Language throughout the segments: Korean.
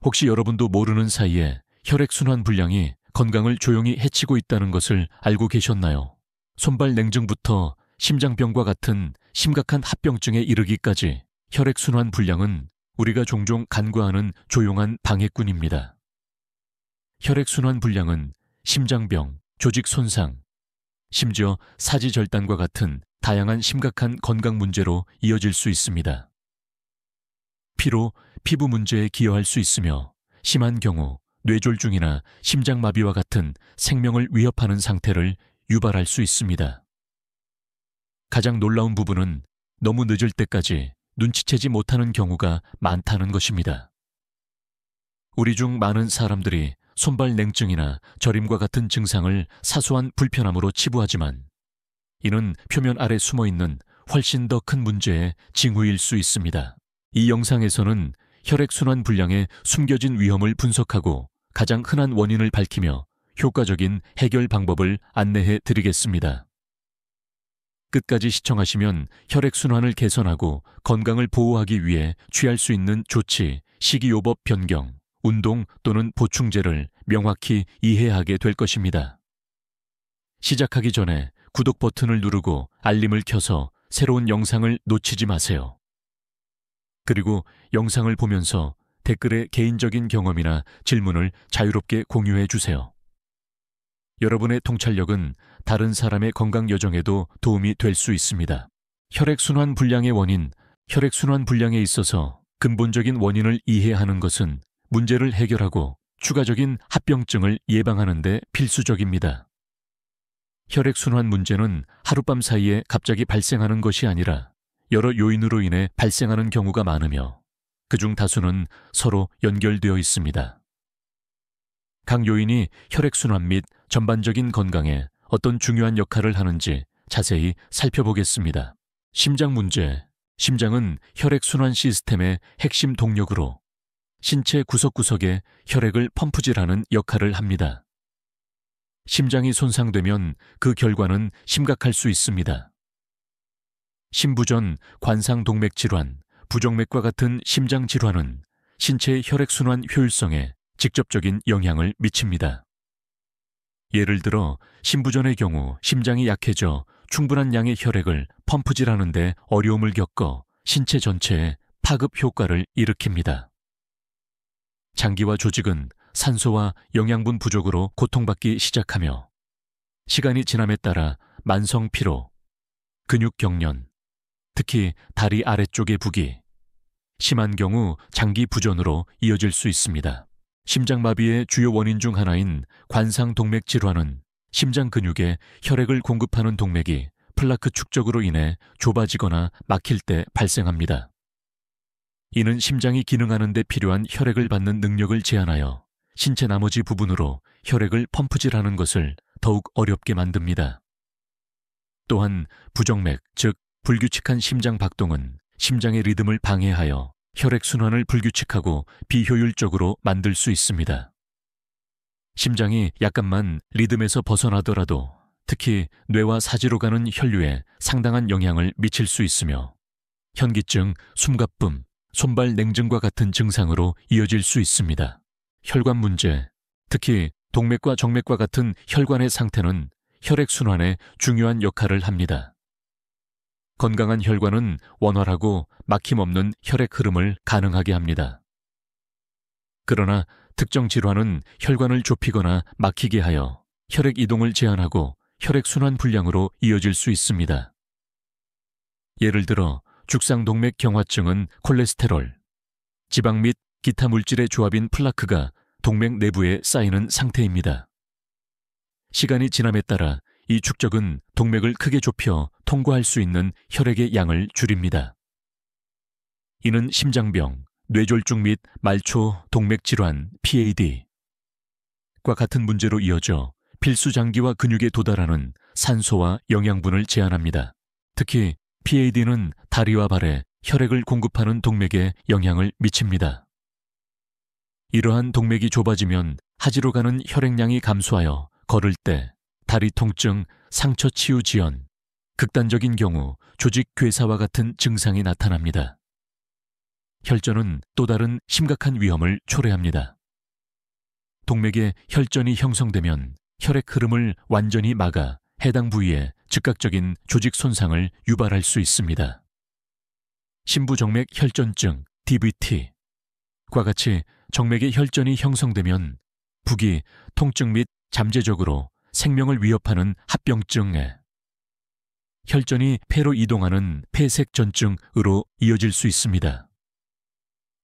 혹시 여러분도 모르는 사이에 혈액순환 불량이 건강을 조용히 해치고 있다는 것을 알고 계셨나요? 손발 냉증부터 심장병과 같은 심각한 합병증에 이르기까지 혈액순환 불량은 우리가 종종 간과하는 조용한 방해꾼입니다. 혈액순환 불량은 심장병, 조직 손상, 심지어 사지절단과 같은 다양한 심각한 건강 문제로 이어질 수 있습니다. 피로 피부 문제에 기여할 수 있으며 심한 경우 뇌졸중이나 심장마비와 같은 생명을 위협하는 상태를 유발할 수 있습니다. 가장 놀라운 부분은 너무 늦을 때까지 눈치채지 못하는 경우가 많다는 것입니다. 우리 중 많은 사람들이 손발 냉증이나 저림과 같은 증상을 사소한 불편함으로 치부하지만 이는 표면 아래 숨어있는 훨씬 더 큰 문제의 징후일 수 있습니다. 이 영상에서는 혈액순환 불량의 숨겨진 위험을 분석하고 가장 흔한 원인을 밝히며 효과적인 해결 방법을 안내해 드리겠습니다. 끝까지 시청하시면 혈액순환을 개선하고 건강을 보호하기 위해 취할 수 있는 조치, 식이요법 변경, 운동 또는 보충제를 명확히 이해하게 될 것입니다. 시작하기 전에 구독 버튼을 누르고 알림을 켜서 새로운 영상을 놓치지 마세요. 그리고 영상을 보면서 댓글에 개인적인 경험이나 질문을 자유롭게 공유해 주세요. 여러분의 통찰력은 다른 사람의 건강 여정에도 도움이 될 수 있습니다. 혈액순환 불량의 원인, 혈액순환 불량에 있어서 근본적인 원인을 이해하는 것은 문제를 해결하고 추가적인 합병증을 예방하는 데 필수적입니다. 혈액순환 문제는 하룻밤 사이에 갑자기 발생하는 것이 아니라 여러 요인으로 인해 발생하는 경우가 많으며 그중 다수는 서로 연결되어 있습니다. 각 요인이 혈액순환 및 전반적인 건강에 어떤 중요한 역할을 하는지 자세히 살펴보겠습니다. 심장 문제. 심장은 혈액순환 시스템의 핵심 동력으로 신체 구석구석에 혈액을 펌프질하는 역할을 합니다. 심장이 손상되면 그 결과는 심각할 수 있습니다. 심부전, 관상동맥 질환, 부정맥과 같은 심장 질환은 신체의 혈액순환 효율성에 직접적인 영향을 미칩니다. 예를 들어 심부전의 경우 심장이 약해져 충분한 양의 혈액을 펌프질하는 데 어려움을 겪어 신체 전체에 파급 효과를 일으킵니다. 장기와 조직은 산소와 영양분 부족으로 고통받기 시작하며 시간이 지남에 따라 만성 피로, 근육 경련, 특히 다리 아래쪽의 부기, 심한 경우 장기 부전으로 이어질 수 있습니다. 심장마비의 주요 원인 중 하나인 관상동맥 질환은 심장 근육에 혈액을 공급하는 동맥이 플라크 축적으로 인해 좁아지거나 막힐 때 발생합니다. 이는 심장이 기능하는 데 필요한 혈액을 받는 능력을 제한하여 신체 나머지 부분으로 혈액을 펌프질하는 것을 더욱 어렵게 만듭니다. 또한 부정맥, 즉 불규칙한 심장 박동은 심장의 리듬을 방해하여 혈액순환을 불규칙하고 비효율적으로 만들 수 있습니다. 심장이 약간만 리듬에서 벗어나더라도 특히 뇌와 사지로 가는 혈류에 상당한 영향을 미칠 수 있으며 현기증, 숨가쁨, 손발 냉증과 같은 증상으로 이어질 수 있습니다. 혈관 문제, 특히 동맥과 정맥과 같은 혈관의 상태는 혈액순환에 중요한 역할을 합니다. 건강한 혈관은 원활하고 막힘없는 혈액 흐름을 가능하게 합니다. 그러나 특정 질환은 혈관을 좁히거나 막히게 하여 혈액 이동을 제한하고 혈액순환 불량으로 이어질 수 있습니다. 예를 들어 죽상동맥 경화증은 콜레스테롤, 지방 및 기타 물질의 조합인 플라크가 동맥 내부에 쌓이는 상태입니다. 시간이 지남에 따라 이 축적은 동맥을 크게 좁혀 통과할 수 있는 혈액의 양을 줄입니다. 이는 심장병, 뇌졸중 및 말초 동맥 질환 (PAD) 과 같은 문제로 이어져 필수 장기와 근육에 도달하는 산소와 영양분을 제한합니다. 특히 PAD는 다리와 발에 혈액을 공급하는 동맥에 영향을 미칩니다. 이러한 동맥이 좁아지면 하지로 가는 혈액량이 감소하여 걸을 때 다리 통증, 상처 치유 지연, 극단적인 경우 조직 괴사와 같은 증상이 나타납니다. 혈전은 또 다른 심각한 위험을 초래합니다. 동맥에 혈전이 형성되면 혈액 흐름을 완전히 막아 해당 부위에 즉각적인 조직 손상을 유발할 수 있습니다. 심부정맥 혈전증 DVT과 같이 정맥에 혈전이 형성되면 북이 통증 및 잠재적으로 생명을 위협하는 합병증에 혈전이 폐로 이동하는 폐색전증으로 이어질 수 있습니다.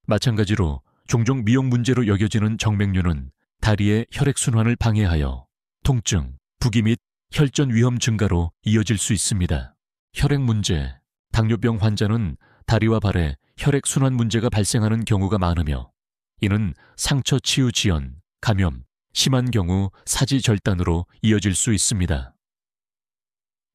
마찬가지로 종종 미용 문제로 여겨지는 정맥류는 다리의 혈액순환을 방해하여 통증, 부기 및 혈전 위험 증가로 이어질 수 있습니다. 혈액 문제, 당뇨병 환자는 다리와 발에 혈액순환 문제가 발생하는 경우가 많으며 이는 상처 치유 지연, 감염, 심한 경우 사지절단으로 이어질 수 있습니다.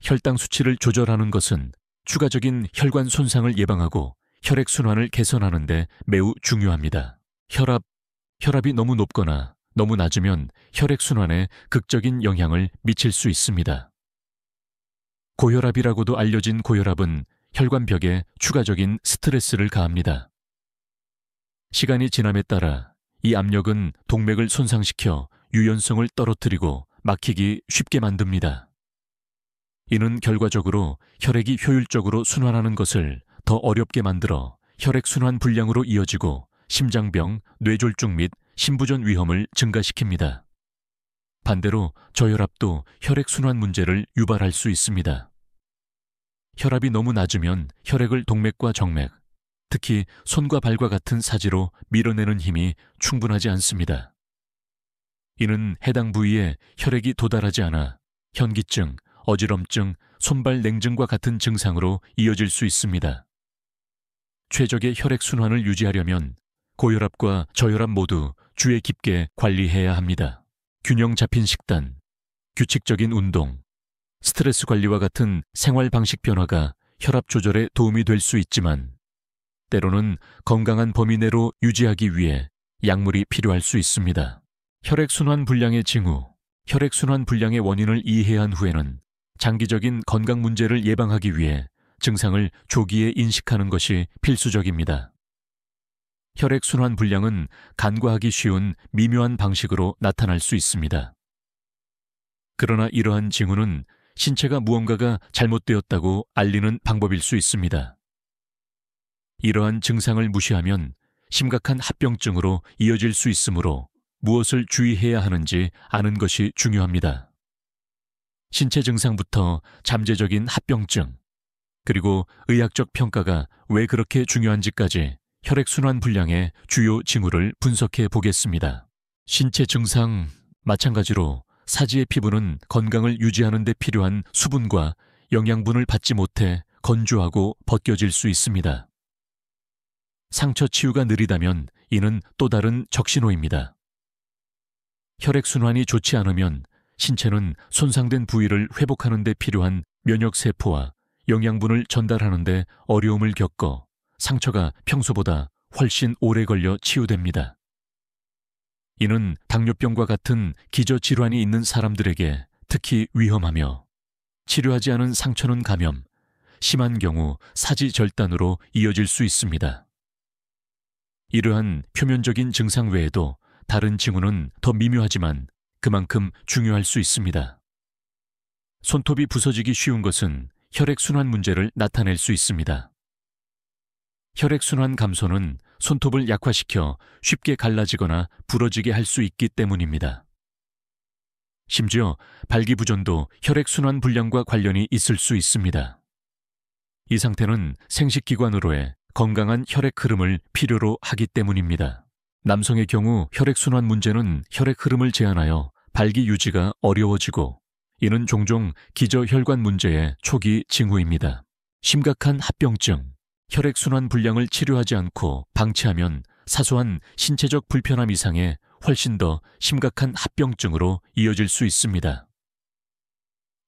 혈당 수치를 조절하는 것은 추가적인 혈관 손상을 예방하고 혈액순환을 개선하는 데 매우 중요합니다. 혈압이 너무 높거나 너무 낮으면 혈액순환에 극적인 영향을 미칠 수 있습니다. 고혈압이라고도 알려진 고혈압은 혈관벽에 추가적인 스트레스를 가합니다. 시간이 지남에 따라 이 압력은 동맥을 손상시켜 유연성을 떨어뜨리고 막히기 쉽게 만듭니다. 이는 결과적으로 혈액이 효율적으로 순환하는 것을 더 어렵게 만들어 혈액순환 불량으로 이어지고 심장병, 뇌졸중 및 심부전 위험을 증가시킵니다. 반대로 저혈압도 혈액순환 문제를 유발할 수 있습니다. 혈압이 너무 낮으면 혈액을 동맥과 정맥, 특히 손과 발과 같은 사지로 밀어내는 힘이 충분하지 않습니다. 이는 해당 부위에 혈액이 도달하지 않아 현기증, 어지럼증, 손발 냉증과 같은 증상으로 이어질 수 있습니다. 최적의 혈액순환을 유지하려면 고혈압과 저혈압 모두 주의 깊게 관리해야 합니다. 균형 잡힌 식단, 규칙적인 운동, 스트레스 관리와 같은 생활 방식 변화가 혈압 조절에 도움이 될 수 있지만 때로는 건강한 범위 내로 유지하기 위해 약물이 필요할 수 있습니다. 혈액순환 불량의 징후, 혈액순환 불량의 원인을 이해한 후에는 장기적인 건강 문제를 예방하기 위해 증상을 조기에 인식하는 것이 필수적입니다. 혈액순환 불량은 간과하기 쉬운 미묘한 방식으로 나타날 수 있습니다. 그러나 이러한 징후는 신체가 무언가가 잘못되었다고 알리는 방법일 수 있습니다. 이러한 증상을 무시하면 심각한 합병증으로 이어질 수 있으므로 무엇을 주의해야 하는지 아는 것이 중요합니다. 신체 증상부터 잠재적인 합병증, 그리고 의학적 평가가 왜 그렇게 중요한지까지 혈액순환 불량의 주요 징후를 분석해 보겠습니다. 신체 증상 마찬가지로 사지의 피부는 건강을 유지하는 데 필요한 수분과 영양분을 받지 못해 건조하고 벗겨질 수 있습니다. 상처 치유가 느리다면 이는 또 다른 적신호입니다. 혈액순환이 좋지 않으면 신체는 손상된 부위를 회복하는 데 필요한 면역세포와 영양분을 전달하는 데 어려움을 겪어 상처가 평소보다 훨씬 오래 걸려 치유됩니다. 이는 당뇨병과 같은 기저질환이 있는 사람들에게 특히 위험하며 치료하지 않은 상처는 감염, 심한 경우 사지절단으로 이어질 수 있습니다. 이러한 표면적인 증상 외에도 다른 징후는 더 미묘하지만 그만큼 중요할 수 있습니다. 손톱이 부서지기 쉬운 것은 혈액순환 문제를 나타낼 수 있습니다. 혈액순환 감소는 손톱을 약화시켜 쉽게 갈라지거나 부러지게 할 수 있기 때문입니다. 심지어 발기부전도 혈액순환 불량과 관련이 있을 수 있습니다. 이 상태는 생식기관으로의 건강한 혈액 흐름을 필요로 하기 때문입니다. 남성의 경우 혈액순환 문제는 혈액 흐름을 제한하여 발기 유지가 어려워지고 이는 종종 기저혈관 문제의 초기 징후입니다. 심각한 합병증, 혈액순환 불량을 치료하지 않고 방치하면 사소한 신체적 불편함 이상의 훨씬 더 심각한 합병증으로 이어질 수 있습니다.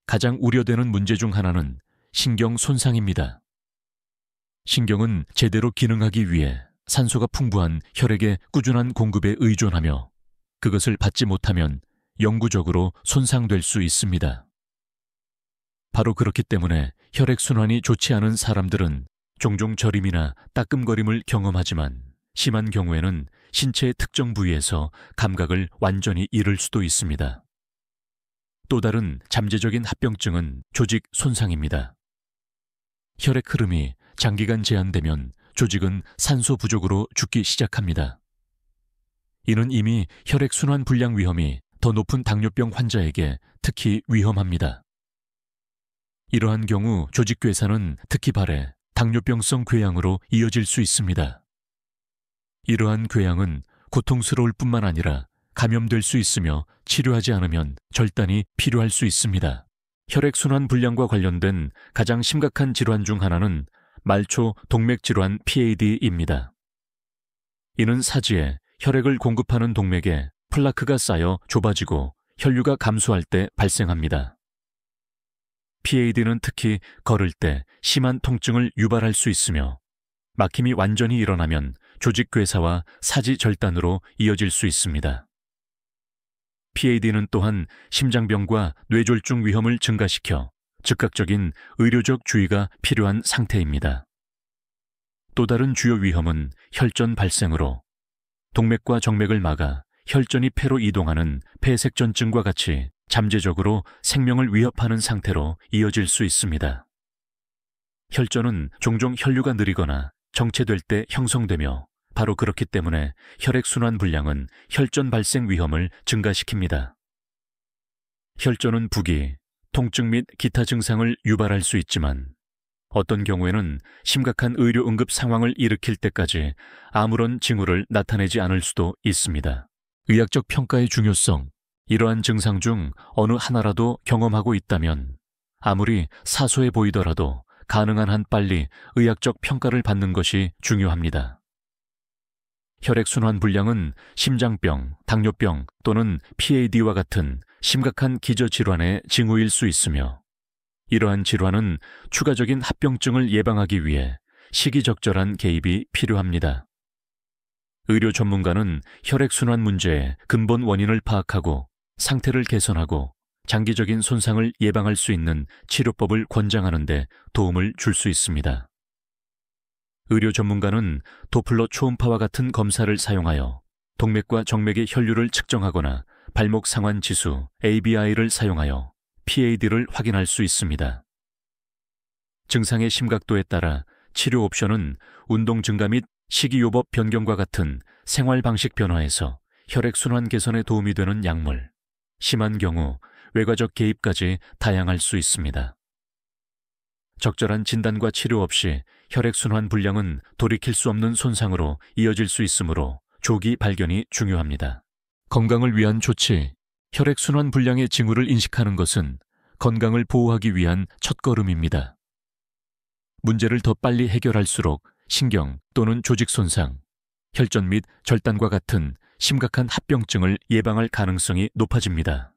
가장 우려되는 문제 중 하나는 신경 손상입니다. 신경은 제대로 기능하기 위해 산소가 풍부한 혈액의 꾸준한 공급에 의존하며 그것을 받지 못하면 영구적으로 손상될 수 있습니다. 바로 그렇기 때문에 혈액순환이 좋지 않은 사람들은 종종 저림이나 따끔거림을 경험하지만 심한 경우에는 신체의 특정 부위에서 감각을 완전히 잃을 수도 있습니다. 또 다른 잠재적인 합병증은 조직 손상입니다. 혈액 흐름이 장기간 제한되면 조직은 산소 부족으로 죽기 시작합니다. 이는 이미 혈액순환 불량 위험이 더 높은 당뇨병 환자에게 특히 위험합니다. 이러한 경우 조직괴사는 특히 발에 당뇨병성 궤양으로 이어질 수 있습니다. 이러한 궤양은 고통스러울 뿐만 아니라 감염될 수 있으며 치료하지 않으면 절단이 필요할 수 있습니다. 혈액순환 불량과 관련된 가장 심각한 질환 중 하나는 말초 동맥질환 PAD입니다. 이는 사지에 혈액을 공급하는 동맥에 플라크가 쌓여 좁아지고 혈류가 감소할 때 발생합니다. PAD는 특히 걸을 때 심한 통증을 유발할 수 있으며 막힘이 완전히 일어나면 조직괴사와 사지 절단으로 이어질 수 있습니다. PAD는 또한 심장병과 뇌졸중 위험을 증가시켜 즉각적인 의료적 주의가 필요한 상태입니다. 또 다른 주요 위험은 혈전 발생으로 동맥과 정맥을 막아 혈전이 폐로 이동하는 폐색전증과 같이 잠재적으로 생명을 위협하는 상태로 이어질 수 있습니다. 혈전은 종종 혈류가 느리거나 정체될 때 형성되며 바로 그렇기 때문에 혈액순환 불량은 혈전 발생 위험을 증가시킵니다. 혈전은 부기, 통증 및 기타 증상을 유발할 수 있지만 어떤 경우에는 심각한 의료 응급 상황을 일으킬 때까지 아무런 징후를 나타내지 않을 수도 있습니다. 의학적 평가의 중요성, 이러한 증상 중 어느 하나라도 경험하고 있다면 아무리 사소해 보이더라도 가능한 한 빨리 의학적 평가를 받는 것이 중요합니다. 혈액순환 불량은 심장병, 당뇨병 또는 PAD와 같은 심각한 기저질환의 징후일 수 있으며 이러한 질환은 추가적인 합병증을 예방하기 위해 시기적절한 개입이 필요합니다. 의료 전문가는 혈액순환 문제의 근본 원인을 파악하고 상태를 개선하고 장기적인 손상을 예방할 수 있는 치료법을 권장하는 데 도움을 줄 수 있습니다. 의료 전문가는 도플러 초음파와 같은 검사를 사용하여 동맥과 정맥의 혈류를 측정하거나 발목 상환 지수 ABI를 사용하여 PAD를 확인할 수 있습니다. 증상의 심각도에 따라 치료 옵션은 운동 증가 및 식이요법 변경과 같은 생활 방식 변화에서 혈액순환 개선에 도움이 되는 약물, 심한 경우 외과적 개입까지 다양할 수 있습니다. 적절한 진단과 치료 없이 혈액순환 불량은 돌이킬 수 없는 손상으로 이어질 수 있으므로 조기 발견이 중요합니다. 건강을 위한 조치, 혈액순환 불량의 징후를 인식하는 것은 건강을 보호하기 위한 첫걸음입니다. 문제를 더 빨리 해결할수록 신경 또는 조직 손상, 혈전 및 절단과 같은 심각한 합병증을 예방할 가능성이 높아집니다.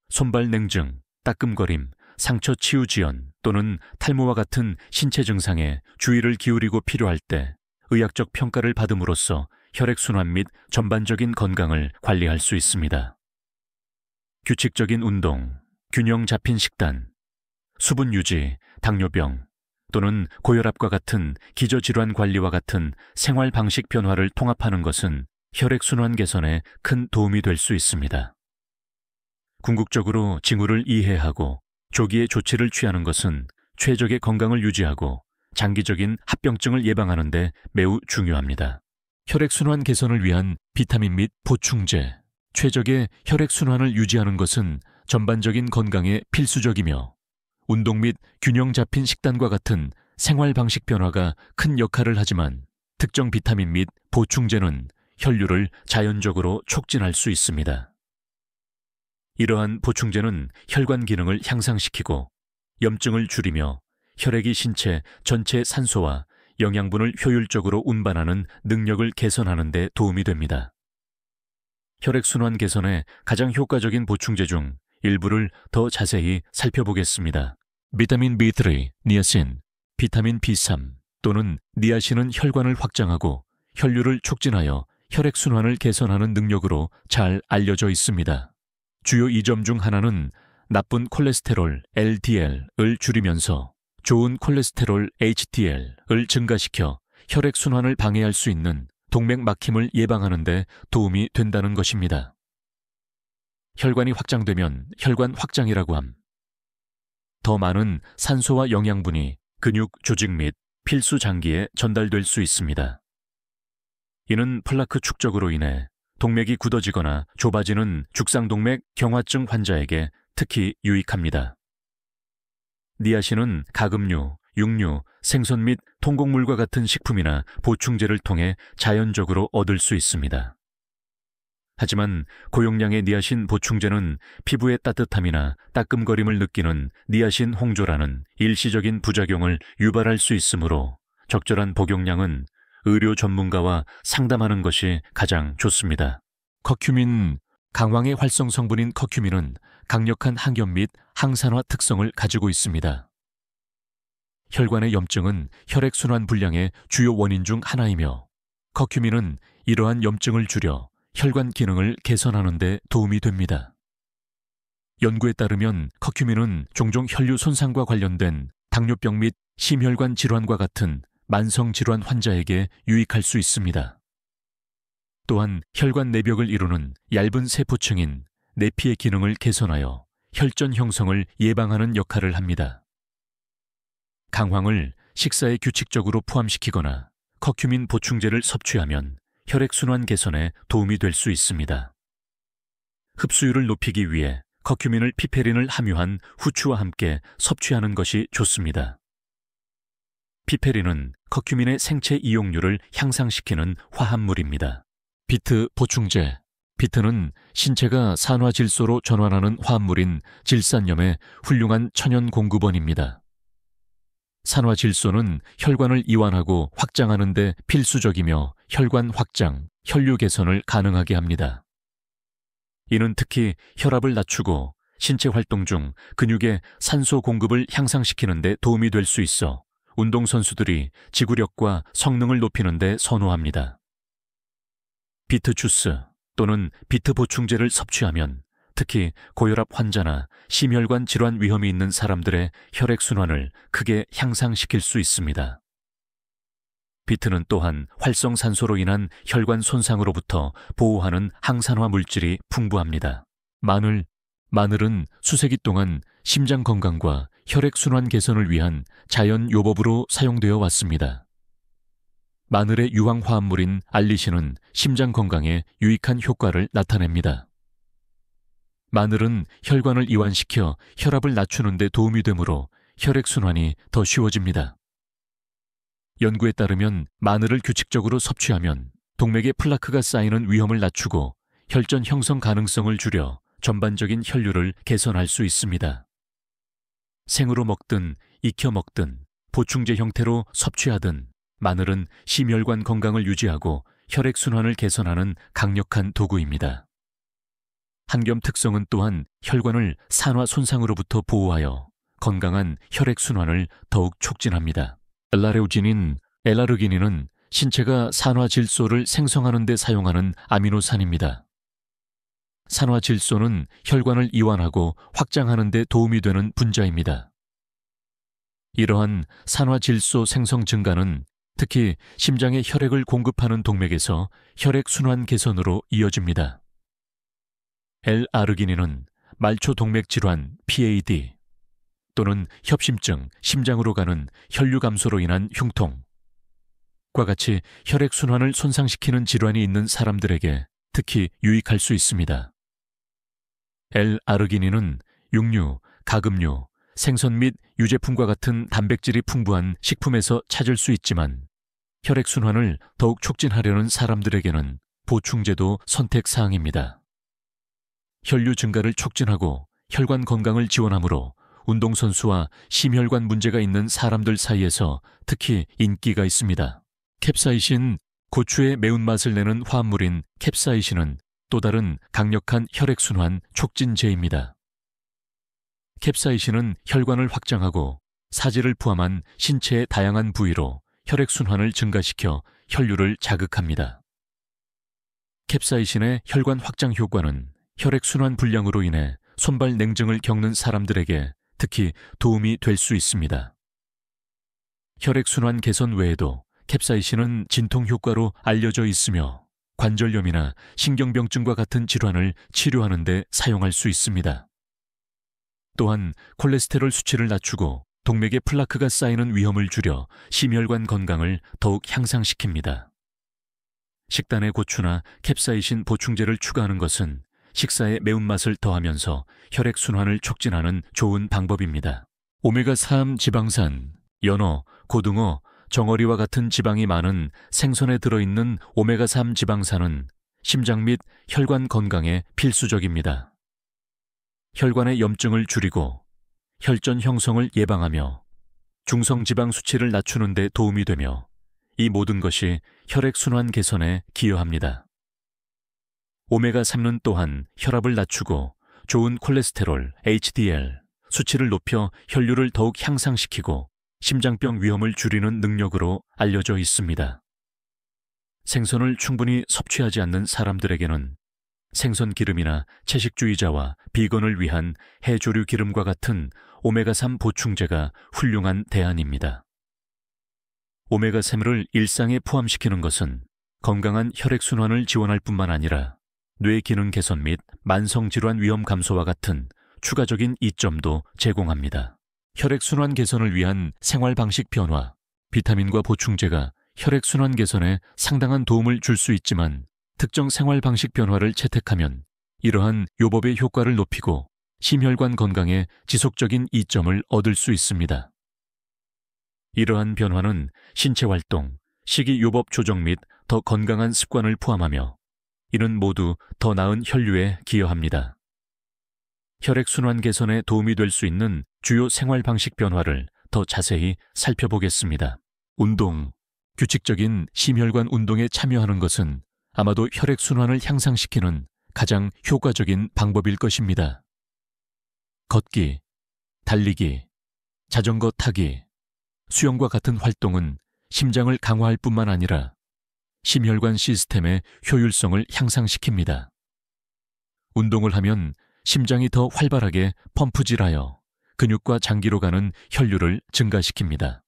손발 냉증, 따끔거림, 상처 치유 지연 또는 탈모와 같은 신체 증상에 주의를 기울이고 필요할 때 의학적 평가를 받음으로써 혈액순환 및 전반적인 건강을 관리할 수 있습니다. 규칙적인 운동, 균형 잡힌 식단, 수분 유지, 당뇨병 또는 고혈압과 같은 기저질환 관리와 같은 생활 방식 변화를 통합하는 것은 혈액순환 개선에 큰 도움이 될 수 있습니다. 궁극적으로 징후를 이해하고 조기에 조치를 취하는 것은 최적의 건강을 유지하고 장기적인 합병증을 예방하는 데 매우 중요합니다. 혈액순환 개선을 위한 비타민 및 보충제, 최적의 혈액순환을 유지하는 것은 전반적인 건강에 필수적이며 운동 및 균형 잡힌 식단과 같은 생활 방식 변화가 큰 역할을 하지만 특정 비타민 및 보충제는 혈류를 자연적으로 촉진할 수 있습니다. 이러한 보충제는 혈관 기능을 향상시키고 염증을 줄이며 혈액이 신체 전체 산소와 영양분을 효율적으로 운반하는 능력을 개선하는 데 도움이 됩니다. 혈액순환 개선에 가장 효과적인 보충제 중 일부를 더 자세히 살펴보겠습니다. 비타민 B3, 니아신, 비타민 B3 또는 니아신은 혈관을 확장하고 혈류를 촉진하여 혈액순환을 개선하는 능력으로 잘 알려져 있습니다. 주요 이점 중 하나는 나쁜 콜레스테롤 LDL을 줄이면서 좋은 콜레스테롤 HDL을 증가시켜 혈액순환을 방해할 수 있는 동맥 막힘을 예방하는 데 도움이 된다는 것입니다. 혈관이 확장되면 혈관 확장이라고 함. 더 많은 산소와 영양분이 근육, 조직 및 필수 장기에 전달될 수 있습니다. 이는 플라크 축적으로 인해 동맥이 굳어지거나 좁아지는 죽상동맥 경화증 환자에게 특히 유익합니다. 니아신은 가금류, 육류, 생선 및 통곡물과 같은 식품이나 보충제를 통해 자연적으로 얻을 수 있습니다. 하지만 고용량의 니아신 보충제는 피부의 따뜻함이나 따끔거림을 느끼는 니아신 홍조라는 일시적인 부작용을 유발할 수 있으므로 적절한 복용량은 의료 전문가와 상담하는 것이 가장 좋습니다. 커큐민, 강황의 활성 성분인 커큐민은 강력한 항염 및 항산화 특성을 가지고 있습니다. 혈관의 염증은 혈액순환 불량의 주요 원인 중 하나이며 커큐민은 이러한 염증을 줄여 혈관 기능을 개선하는 데 도움이 됩니다. 연구에 따르면 커큐민은 종종 혈류 손상과 관련된 당뇨병 및 심혈관 질환과 같은 만성 질환 환자에게 유익할 수 있습니다. 또한 혈관 내벽을 이루는 얇은 세포층인 내피의 기능을 개선하여 혈전 형성을 예방하는 역할을 합니다. 강황을 식사에 규칙적으로 포함시키거나 커큐민 보충제를 섭취하면 혈액순환 개선에 도움이 될 수 있습니다. 흡수율을 높이기 위해 커큐민을 피페린을 함유한 후추와 함께 섭취하는 것이 좋습니다. 피페린은 커큐민의 생체 이용률을 향상시키는 화합물입니다. 비트 보충제. 비트는 신체가 산화질소로 전환하는 화합물인 질산염의 훌륭한 천연 공급원입니다. 산화질소는 혈관을 이완하고 확장하는 데 필수적이며 혈관 확장, 혈류 개선을 가능하게 합니다. 이는 특히 혈압을 낮추고 신체 활동 중 근육의 산소 공급을 향상시키는 데 도움이 될 수 있어 운동선수들이 지구력과 성능을 높이는 데 선호합니다. 비트 주스 또는 비트 보충제를 섭취하면 특히 고혈압 환자나 심혈관 질환 위험이 있는 사람들의 혈액순환을 크게 향상시킬 수 있습니다. 비트는 또한 활성산소로 인한 혈관 손상으로부터 보호하는 항산화 물질이 풍부합니다. 마늘은 수세기 동안 심장 건강과 혈액순환 개선을 위한 자연 요법으로 사용되어 왔습니다. 마늘의 유황 화합물인 알리신은 심장 건강에 유익한 효과를 나타냅니다. 마늘은 혈관을 이완시켜 혈압을 낮추는 데 도움이 되므로 혈액순환이 더 쉬워집니다. 연구에 따르면 마늘을 규칙적으로 섭취하면 동맥에 플라크가 쌓이는 위험을 낮추고 혈전 형성 가능성을 줄여 전반적인 혈류를 개선할 수 있습니다. 생으로 먹든 익혀 먹든 보충제 형태로 섭취하든 마늘은 심혈관 건강을 유지하고 혈액순환을 개선하는 강력한 도구입니다. 한겸 특성은 또한 혈관을 산화 손상으로부터 보호하여 건강한 혈액순환을 더욱 촉진합니다. 엘라르기닌은 신체가 산화질소를 생성하는 데 사용하는 아미노산입니다. 산화질소는 혈관을 이완하고 확장하는 데 도움이 되는 분자입니다. 이러한 산화질소 생성 증가는 특히 심장에 혈액을 공급하는 동맥에서 혈액순환 개선으로 이어집니다. L-아르기닌은 말초 동맥 질환 PAD 또는 협심증, 심장으로 가는 혈류 감소로 인한 흉통과 같이 혈액순환을 손상시키는 질환이 있는 사람들에게 특히 유익할 수 있습니다. L-아르기닌은 육류, 가금류, 생선 및 유제품과 같은 단백질이 풍부한 식품에서 찾을 수 있지만 혈액순환을 더욱 촉진하려는 사람들에게는 보충제도 선택사항입니다. 혈류 증가를 촉진하고 혈관 건강을 지원하므로 운동선수와 심혈관 문제가 있는 사람들 사이에서 특히 인기가 있습니다. 캡사이신, 고추의 매운맛을 내는 화합물인 캡사이신은 또 다른 강력한 혈액순환 촉진제입니다. 캡사이신은 혈관을 확장하고 사지를 포함한 신체의 다양한 부위로 혈액순환을 증가시켜 혈류를 자극합니다. 캡사이신의 혈관 확장 효과는 혈액순환 불량으로 인해 손발 냉증을 겪는 사람들에게 특히 도움이 될 수 있습니다. 혈액순환 개선 외에도 캡사이신은 진통 효과로 알려져 있으며 관절염이나 신경병증과 같은 질환을 치료하는 데 사용할 수 있습니다. 또한 콜레스테롤 수치를 낮추고 동맥에 플라크가 쌓이는 위험을 줄여 심혈관 건강을 더욱 향상시킵니다. 식단에 고추나 캡사이신 보충제를 추가하는 것은 식사에 매운맛을 더하면서 혈액순환을 촉진하는 좋은 방법입니다. 오메가3 지방산, 연어, 고등어, 정어리와 같은 지방이 많은 생선에 들어있는 오메가3 지방산은 심장 및 혈관 건강에 필수적입니다. 혈관의 염증을 줄이고 혈전 형성을 예방하며 중성지방 수치를 낮추는 데 도움이 되며 이 모든 것이 혈액순환 개선에 기여합니다. 오메가3는 또한 혈압을 낮추고 좋은 콜레스테롤, HDL, 수치를 높여 혈류를 더욱 향상시키고 심장병 위험을 줄이는 능력으로 알려져 있습니다. 생선을 충분히 섭취하지 않는 사람들에게는 생선 기름이나 채식주의자와 비건을 위한 해조류 기름과 같은 오메가3 보충제가 훌륭한 대안입니다. 오메가3를 일상에 포함시키는 것은 건강한 혈액순환을 지원할 뿐만 아니라 뇌 기능 개선 및 만성질환 위험 감소와 같은 추가적인 이점도 제공합니다. 혈액순환 개선을 위한 생활 방식 변화, 비타민과 보충제가 혈액순환 개선에 상당한 도움을 줄 수 있지만 특정 생활 방식 변화를 채택하면 이러한 요법의 효과를 높이고 심혈관 건강에 지속적인 이점을 얻을 수 있습니다. 이러한 변화는 신체 활동, 식이요법 조정 및 더 건강한 습관을 포함하며 이는 모두 더 나은 혈류에 기여합니다. 혈액순환 개선에 도움이 될 수 있는 주요 생활 방식 변화를 더 자세히 살펴보겠습니다. 운동, 규칙적인 심혈관 운동에 참여하는 것은 아마도 혈액순환을 향상시키는 가장 효과적인 방법일 것입니다. 걷기, 달리기, 자전거 타기, 수영과 같은 활동은 심장을 강화할 뿐만 아니라 심혈관 시스템의 효율성을 향상시킵니다. 운동을 하면 심장이 더 활발하게 펌프질하여 근육과 장기로 가는 혈류를 증가시킵니다.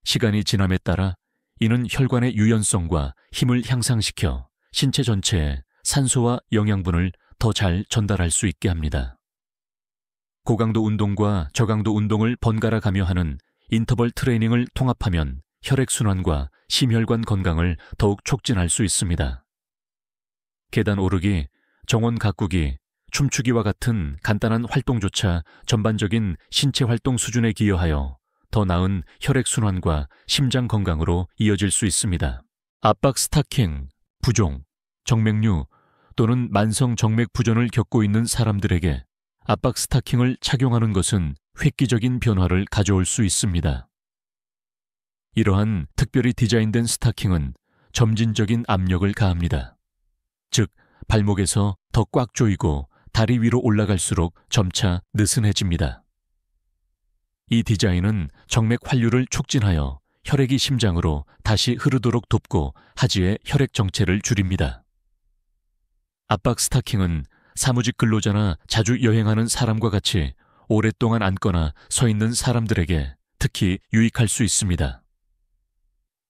시간이 지남에 따라 이는 혈관의 유연성과 힘을 향상시켜 신체 전체에 산소와 영양분을 더 잘 전달할 수 있게 합니다. 고강도 운동과 저강도 운동을 번갈아 가며 하는 인터벌 트레이닝을 통합하면 혈액순환과 심혈관 건강을 더욱 촉진할 수 있습니다. 계단 오르기, 정원 가꾸기, 춤추기와 같은 간단한 활동조차 전반적인 신체 활동 수준에 기여하여 더 나은 혈액순환과 심장 건강으로 이어질 수 있습니다. 압박 스타킹, 부종, 정맥류 또는 만성 정맥 부전을 겪고 있는 사람들에게 압박 스타킹을 착용하는 것은 획기적인 변화를 가져올 수 있습니다. 이러한 특별히 디자인된 스타킹은 점진적인 압력을 가합니다. 즉, 발목에서 더 꽉 조이고 다리 위로 올라갈수록 점차 느슨해집니다. 이 디자인은 정맥 환류를 촉진하여 혈액이 심장으로 다시 흐르도록 돕고 하지의 혈액 정체를 줄입니다. 압박 스타킹은 사무직 근로자나 자주 여행하는 사람과 같이 오랫동안 앉거나 서 있는 사람들에게 특히 유익할 수 있습니다.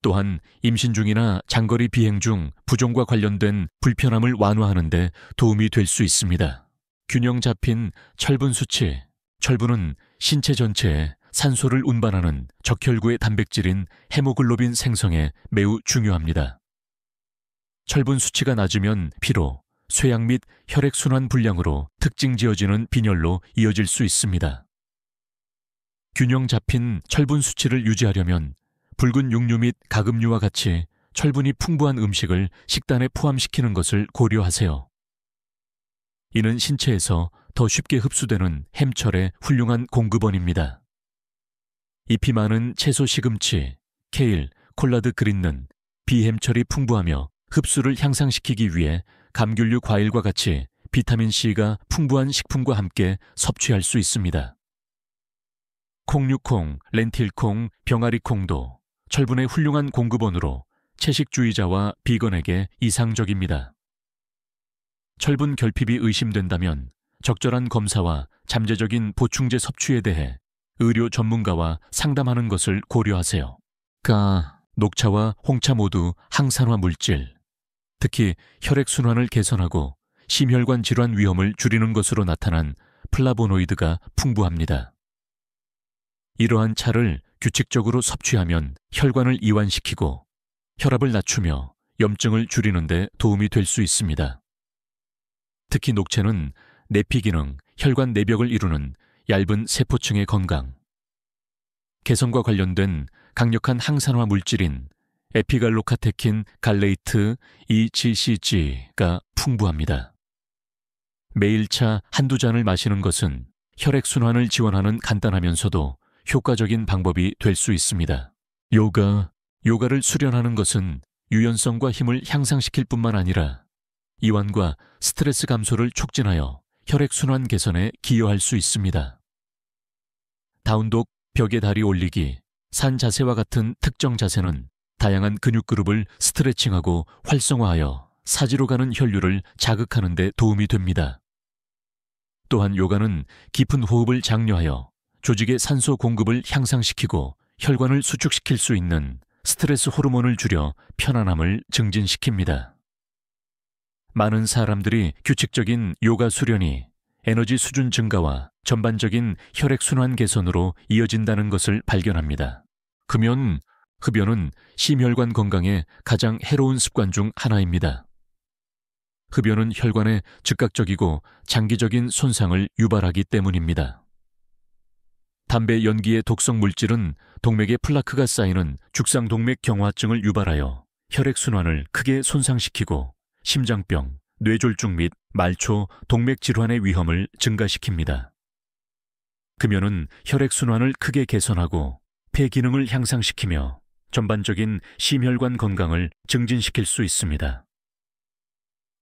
또한 임신 중이나 장거리 비행 중 부종과 관련된 불편함을 완화하는 데 도움이 될 수 있습니다. 균형 잡힌 철분 수치. 철분은 신체 전체에 산소를 운반하는 적혈구의 단백질인 헤모글로빈 생성에 매우 중요합니다. 철분 수치가 낮으면 피로, 쇠약 및 혈액순환 불량으로 특징 지어지는 빈혈로 이어질 수 있습니다. 균형 잡힌 철분 수치를 유지하려면 붉은 육류 및 가금류와 같이 철분이 풍부한 음식을 식단에 포함시키는 것을 고려하세요. 이는 신체에서 더 쉽게 흡수되는 햄철의 훌륭한 공급원입니다. 잎이 많은 채소 시금치, 케일, 콜라드 그린은 비햄철이 풍부하며 흡수를 향상시키기 위해 감귤류 과일과 같이 비타민C가 풍부한 식품과 함께 섭취할 수 있습니다. 콩류콩, 렌틸콩, 병아리콩도 철분의 훌륭한 공급원으로 채식주의자와 비건에게 이상적입니다. 철분 결핍이 의심된다면 적절한 검사와 잠재적인 보충제 섭취에 대해 의료 전문가와 상담하는 것을 고려하세요. 녹차와 홍차 모두 항산화 물질, 특히 혈액순환을 개선하고 심혈관 질환 위험을 줄이는 것으로 나타난 플라보노이드가 풍부합니다. 이러한 차를 규칙적으로 섭취하면 혈관을 이완시키고 혈압을 낮추며 염증을 줄이는 데 도움이 될 수 있습니다. 특히 녹차는 내피 기능, 혈관 내벽을 이루는 얇은 세포층의 건강, 개선과 관련된 강력한 항산화 물질인 에피갈로카테킨 갈레이트 EGCG가 풍부합니다. 매일 차 한두 잔을 마시는 것은 혈액순환을 지원하는 간단하면서도 효과적인 방법이 될 수 있습니다. 요가를 수련하는 것은 유연성과 힘을 향상시킬 뿐만 아니라 이완과 스트레스 감소를 촉진하여 혈액순환 개선에 기여할 수 있습니다. 다운독, 벽에 다리 올리기, 산 자세와 같은 특정 자세는 다양한 근육 그룹을 스트레칭하고 활성화하여 사지로 가는 혈류를 자극하는 데 도움이 됩니다. 또한 요가는 깊은 호흡을 장려하여 조직의 산소 공급을 향상시키고 혈관을 수축시킬 수 있는 스트레스 호르몬을 줄여 편안함을 증진시킵니다. 많은 사람들이 규칙적인 요가 수련이 에너지 수준 증가와 전반적인 혈액순환 개선으로 이어진다는 것을 발견합니다. 흡연은 심혈관 건강에 가장 해로운 습관 중 하나입니다. 흡연은 혈관에 즉각적이고 장기적인 손상을 유발하기 때문입니다. 담배 연기의 독성 물질은 동맥에 플라크가 쌓이는 죽상동맥 경화증을 유발하여 혈액순환을 크게 손상시키고 심장병, 뇌졸중 및 말초, 동맥 질환의 위험을 증가시킵니다. 금연은 혈액순환을 크게 개선하고 폐 기능을 향상시키며 전반적인 심혈관 건강을 증진시킬 수 있습니다.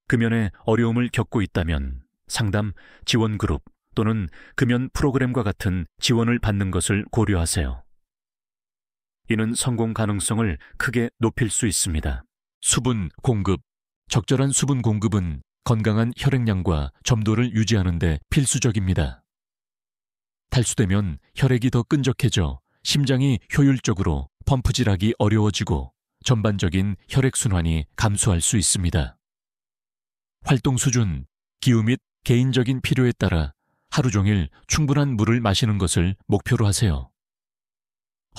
금연에 어려움을 겪고 있다면 상담, 지원 그룹 또는 금연 프로그램과 같은 지원을 받는 것을 고려하세요. 이는 성공 가능성을 크게 높일 수 있습니다. 수분 공급. 적절한 수분 공급은 건강한 혈액량과 점도를 유지하는 데 필수적입니다. 탈수되면 혈액이 더 끈적해져 심장이 효율적으로 펌프질하기 어려워지고 전반적인 혈액순환이 감소할 수 있습니다. 활동 수준, 기후 및 개인적인 필요에 따라 하루 종일 충분한 물을 마시는 것을 목표로 하세요.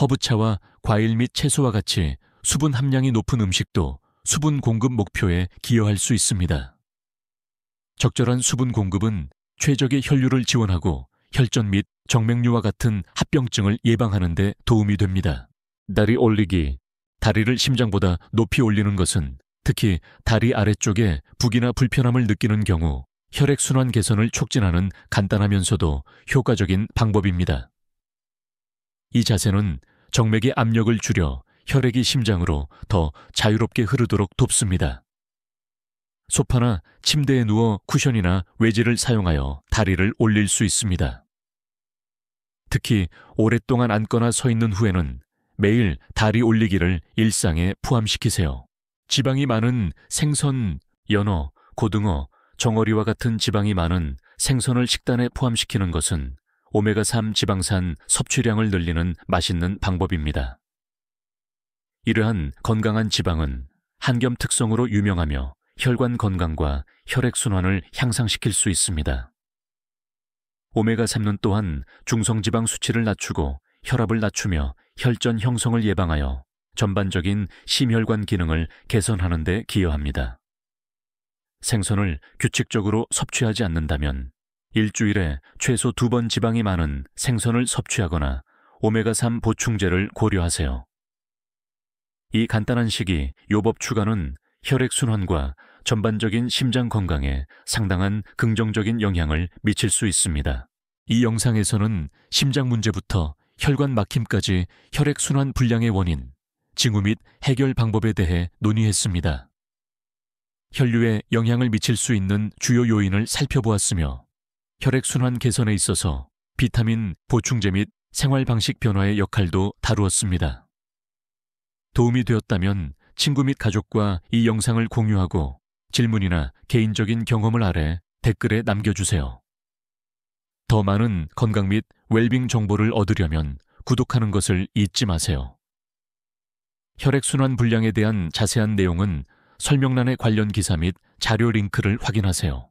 허브차와 과일 및 채소와 같이 수분 함량이 높은 음식도 수분 공급 목표에 기여할 수 있습니다. 적절한 수분 공급은 최적의 혈류를 지원하고 혈전 및 정맥류와 같은 합병증을 예방하는 데 도움이 됩니다. 다리 올리기. 다리를 심장보다 높이 올리는 것은 특히 다리 아래쪽에 부기나 불편함을 느끼는 경우 혈액순환 개선을 촉진하는 간단하면서도 효과적인 방법입니다. 이 자세는 정맥의 압력을 줄여 혈액이 심장으로 더 자유롭게 흐르도록 돕습니다. 소파나 침대에 누워 쿠션이나 외지를 사용하여 다리를 올릴 수 있습니다. 특히 오랫동안 앉거나 서 있는 후에는 매일 다리 올리기를 일상에 포함시키세요. 지방이 많은 생선, 연어, 고등어, 정어리와 같은 지방이 많은 생선을 식단에 포함시키는 것은 오메가3 지방산 섭취량을 늘리는 맛있는 방법입니다. 이러한 건강한 지방은 한겸 특성으로 유명하며 혈관 건강과 혈액순환을 향상시킬 수 있습니다. 오메가3는 또한 중성지방 수치를 낮추고 혈압을 낮추며 혈전 형성을 예방하여 전반적인 심혈관 기능을 개선하는 데 기여합니다. 생선을 규칙적으로 섭취하지 않는다면 일주일에 최소 2번 지방이 많은 생선을 섭취하거나 오메가3 보충제를 고려하세요. 이 간단한 식이 요법 추가는 혈액순환과 전반적인 심장 건강에 상당한 긍정적인 영향을 미칠 수 있습니다. 이 영상에서는 심장 문제부터 혈관 막힘까지 혈액순환 불량의 원인, 징후 및 해결 방법에 대해 논의했습니다. 혈류에 영향을 미칠 수 있는 주요 요인을 살펴보았으며 혈액순환 개선에 있어서 비타민, 보충제 및 생활 방식 변화의 역할도 다루었습니다. 도움이 되었다면 친구 및 가족과 이 영상을 공유하고 질문이나 개인적인 경험을 아래 댓글에 남겨주세요. 더 많은 건강 및 웰빙 정보를 얻으려면 구독하는 것을 잊지 마세요. 혈액순환 불량에 대한 자세한 내용은 설명란의 관련 기사 및 자료 링크를 확인하세요.